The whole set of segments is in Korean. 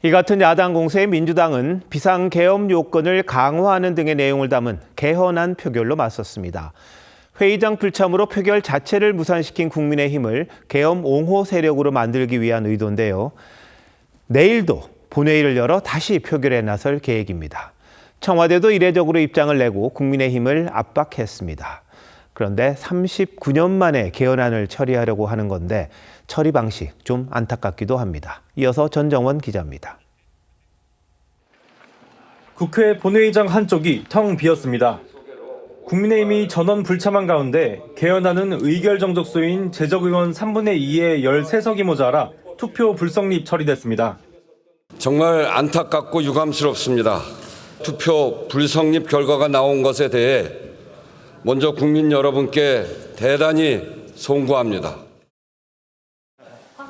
이 같은 야당 공세에 민주당은 비상계엄 요건을 강화하는 등의 내용을 담은 개헌안 표결로 맞섰습니다. 회의장 불참으로 표결 자체를 무산시킨 국민의힘을 계엄 옹호 세력으로 만들기 위한 의도인데요. 내일도 본회의를 열어 다시 표결에 나설 계획입니다. 청와대도 이례적으로 입장을 내고 국민의힘을 압박했습니다. 그런데 39년 만에 개헌안을 처리하려고 하는 건데 처리 방식 좀 안타깝기도 합니다. 이어서 전정원 기자입니다. 국회 본회의장 한쪽이 텅 비었습니다. 국민의힘이 전원 불참한 가운데 개헌안은 의결 정족수인 재적의원 3분의 2의 13석이 모자라 투표 불성립 처리됐습니다. 정말 안타깝고 유감스럽습니다. 투표 불성립 결과가 나온 것에 대해 먼저 국민 여러분께 대단히 송구합니다.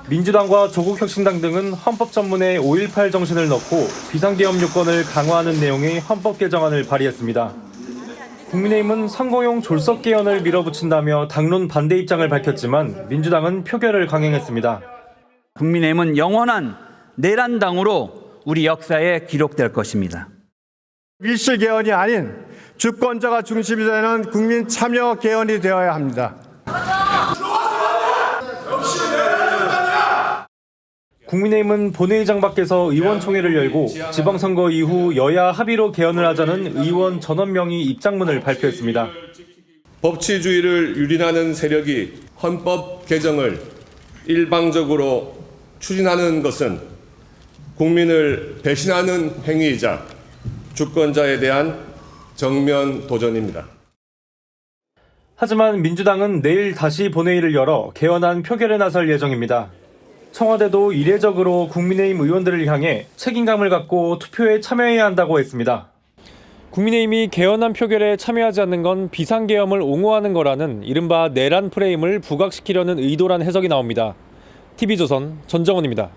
민주당과 조국혁신당 등은 헌법 전문에 5.18 정신을 넣고 비상계엄 요건을 강화하는 내용의 헌법 개정안을 발의했습니다. 국민의힘은 상고용 졸속 개헌을 밀어붙인다며 당론 반대 입장을 밝혔지만 민주당은 표결을 강행했습니다. 국민의힘은 영원한 내란당으로 우리 역사에 기록될 것입니다. 밀실 개헌이 아닌 주권자가 중심이 되는 국민 참여 개헌이 되어야 합니다. 국민의힘은 본회의장 밖에서 의원총회를 열고 지방선거 이후 여야 합의로 개헌을 하자는 의원 전원 명의 입장문을 발표했습니다. 법치주의를 유린하는 세력이 헌법 개정을 일방적으로 추진하는 것은 국민을 배신하는 행위이자 주권자에 대한 정면 도전입니다. 하지만 민주당은 내일 다시 본회의를 열어 개헌안 표결에 나설 예정입니다. 청와대도 이례적으로 국민의힘 의원들을 향해 책임감을 갖고 투표에 참여해야 한다고 했습니다. 국민의힘이 개헌안 표결에 참여하지 않는 건 비상계엄을 옹호하는 거라는 이른바 내란 프레임을 부각시키려는 의도란 해석이 나옵니다. TV조선 전정원입니다.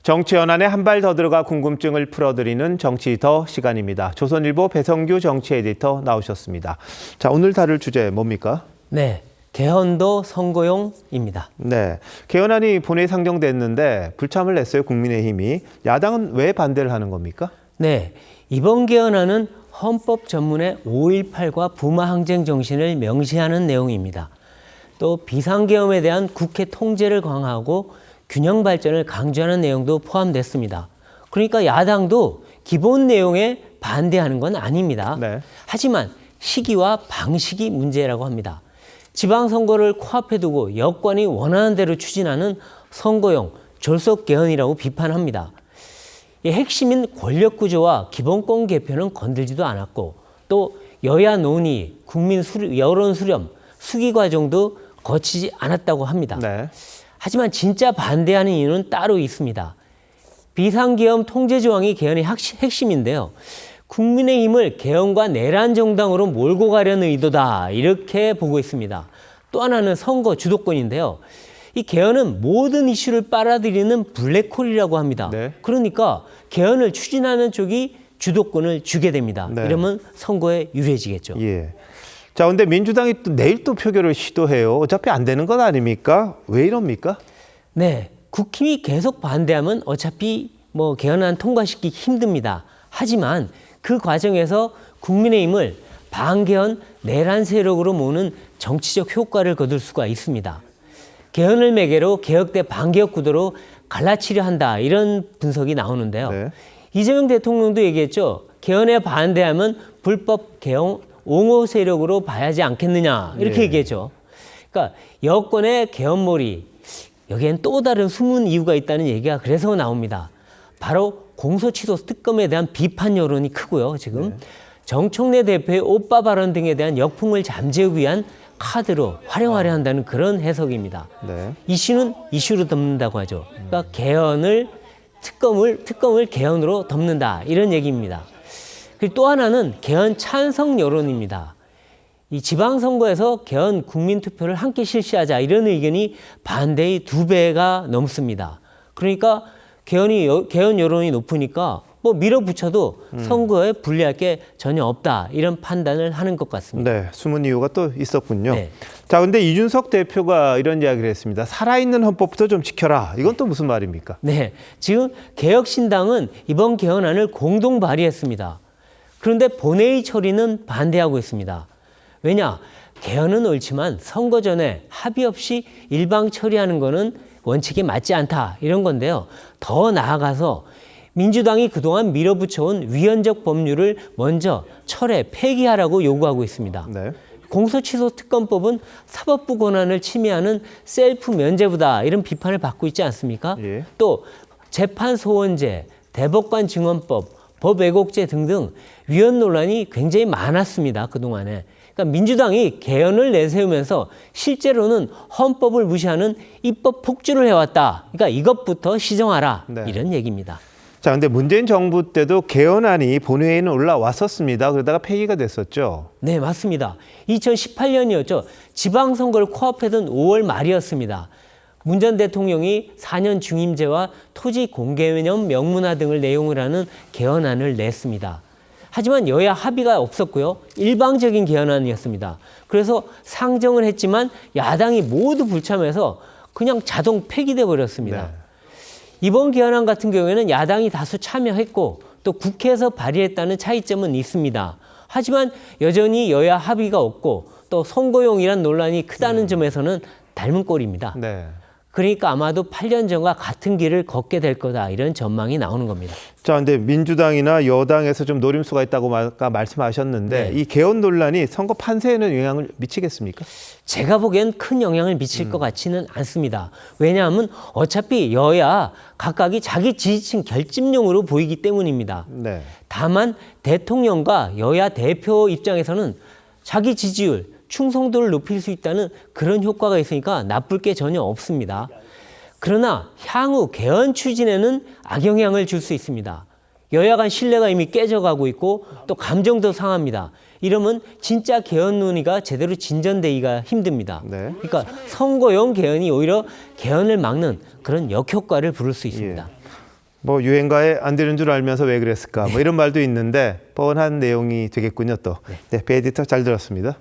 정치 현안에 한 발 더 들어가 궁금증을 풀어드리는 정치 더 시간입니다. 조선일보 배성규 정치 에디터 나오셨습니다. 자, 오늘 다룰 주제 뭡니까? 네, 개헌도 선거용입니다. 네, 개헌안이 본회의 상정됐는데 불참을 냈어요, 국민의힘이. 야당은 왜 반대를 하는 겁니까? 네, 이번 개헌안은 헌법 전문의 5.18과 부마 항쟁 정신을 명시하는 내용입니다. 또 비상계엄에 대한 국회 통제를 강화하고 균형 발전을 강조하는 내용도 포함됐습니다. 그러니까 야당도 기본 내용에 반대하는 건 아닙니다. 네. 하지만 시기와 방식이 문제라고 합니다. 지방선거를 코앞에 두고 여권이 원하는 대로 추진하는 선거용 졸속 개헌이라고 비판합니다. 이 핵심인 권력구조와 기본권 개편은 건들지도 않았고 또 여야 논의, 국민 여론 수렴, 수기 과정도 거치지 않았다고 합니다. 네. 하지만 진짜 반대하는 이유는 따로 있습니다. 비상계엄 통제 조항이 개헌의 핵심인데요. 국민의힘을 개헌과 내란 정당으로 몰고 가려는 의도다 이렇게 보고 있습니다. 또 하나는 선거 주도권인데요. 이 개헌은 모든 이슈를 빨아들이는 블랙홀이라고 합니다. 네. 그러니까 개헌을 추진하는 쪽이 주도권을 주게 됩니다. 네. 이러면 선거에 유리해지겠죠. 예. 자, 근데 민주당이 또 내일 또 표결을 시도해요. 어차피 안 되는 건 아닙니까? 왜 이럽니까? 네, 국힘이 계속 반대하면 어차피 개헌안 통과시키기 힘듭니다. 하지만 그 과정에서 국민의힘을 반개헌 내란 세력으로 모으는 정치적 효과를 거둘 수가 있습니다. 개헌을 매개로 개혁 대 반개혁 구도로 갈라치려 한다 이런 분석이 나오는데요. 네. 이재명 대통령도 얘기했죠. 개헌에 반대하면 불법 개헌 옹호 세력으로 봐야지 않겠느냐 이렇게 얘기했죠. 그러니까 여권의 개헌몰이 여기엔 또 다른 숨은 이유가 있다는 얘기가 그래서 나옵니다. 바로 공소취소 특검에 대한 비판 여론이 크고요. 지금 정청래 대표의 오빠 발언 등에 대한 역풍을 잠재우기 위한 카드로 활용하려 한다는 그런 해석입니다. 네. 이슈는 이슈로 덮는다고 하죠. 그러니까 특검을 개헌으로 덮는다 이런 얘기입니다. 그리고 또 하나는 개헌 찬성 여론입니다. 이 지방선거에서 개헌 국민투표를 함께 실시하자 이런 의견이 반대의 2배가 넘습니다. 그러니까 개헌 여론이 높으니까 뭐 밀어붙여도 선거에 불리할 게 전혀 없다 이런 판단을 하는 것 같습니다. 네, 숨은 이유가 또 있었군요. 네. 자, 근데 이준석 대표가 이런 이야기를 했습니다. 살아있는 헌법부터 좀 지켜라. 이건 또 무슨 말입니까? 네, 지금 개혁신당은 이번 개헌안을 공동 발의했습니다. 그런데 본회의 처리는 반대하고 있습니다. 왜냐? 개헌은 옳지만 선거 전에 합의 없이 일방 처리하는 거는 원칙에 맞지 않다 이런 건데요. 더 나아가서 민주당이 그동안 밀어붙여온 위헌적 법률을 먼저 철회, 폐기하라고 요구하고 있습니다. 네. 공소취소특검법은 사법부 권한을 침해하는 셀프 면죄부다 이런 비판을 받고 있지 않습니까? 예. 또 재판소원제, 대법관 증언법, 법왜곡죄 등등 위헌 논란이 굉장히 많았습니다. 그동안에. 그러니까 민주당이 개헌을 내세우면서 실제로는 헌법을 무시하는 입법 폭주를 해왔다. 그러니까 이것부터 시정하라. 네. 이런 얘기입니다. 자, 근데 문재인 정부 때도 개헌안이 본회의에는 올라왔었습니다. 그러다가 폐기가 됐었죠. 네, 맞습니다. 2018년이었죠. 지방선거를 코앞에 둔 5월 말이었습니다. 문 전 대통령이 4년 중임제와 토지 공개념 명문화 등을 내용을 하는 개헌안을 냈습니다. 하지만 여야 합의가 없었고요. 일방적인 개헌안이었습니다. 그래서 상정을 했지만 야당이 모두 불참해서 그냥 자동 폐기돼 버렸습니다. 네. 이번 개헌안 같은 경우에는 야당이 다수 참여했고 또 국회에서 발의했다는 차이점은 있습니다. 하지만 여전히 여야 합의가 없고 또 선거용이란 논란이 크다는 점에서는 닮은 꼴입니다. 네. 그러니까 아마도 8년 전과 같은 길을 걷게 될 거다 이런 전망이 나오는 겁니다. 자, 근데 민주당이나 여당에서 좀 노림수가 있다고 아까 말씀하셨는데 네. 이 개헌 논란이 선거 판세에는 영향을 미치겠습니까? 제가 보기엔 큰 영향을 미칠 것 같지는 않습니다. 왜냐하면 어차피 여야 각각이 자기 지지층 결집용으로 보이기 때문입니다. 네. 다만 대통령과 여야 대표 입장에서는 자기 지지율, 충성도를 높일 수 있다는 그런 효과가 있으니까 나쁠 게 전혀 없습니다. 그러나 향후 개헌 추진에는 악영향을 줄 수 있습니다. 여야 간 신뢰가 이미 깨져가고 있고 또 감정도 상합니다. 이러면 진짜 개헌 논의가 제대로 진전되기가 힘듭니다. 네. 그러니까 선거용 개헌이 오히려 개헌을 막는 그런 역효과를 부를 수 있습니다. 뭐 유행가에 안 되는 줄 알면서 왜 그랬을까? 뭐 이런 말도 있는데 뻔한 내용이 되겠군요 또. 네, 배 에디터 잘 들었습니다.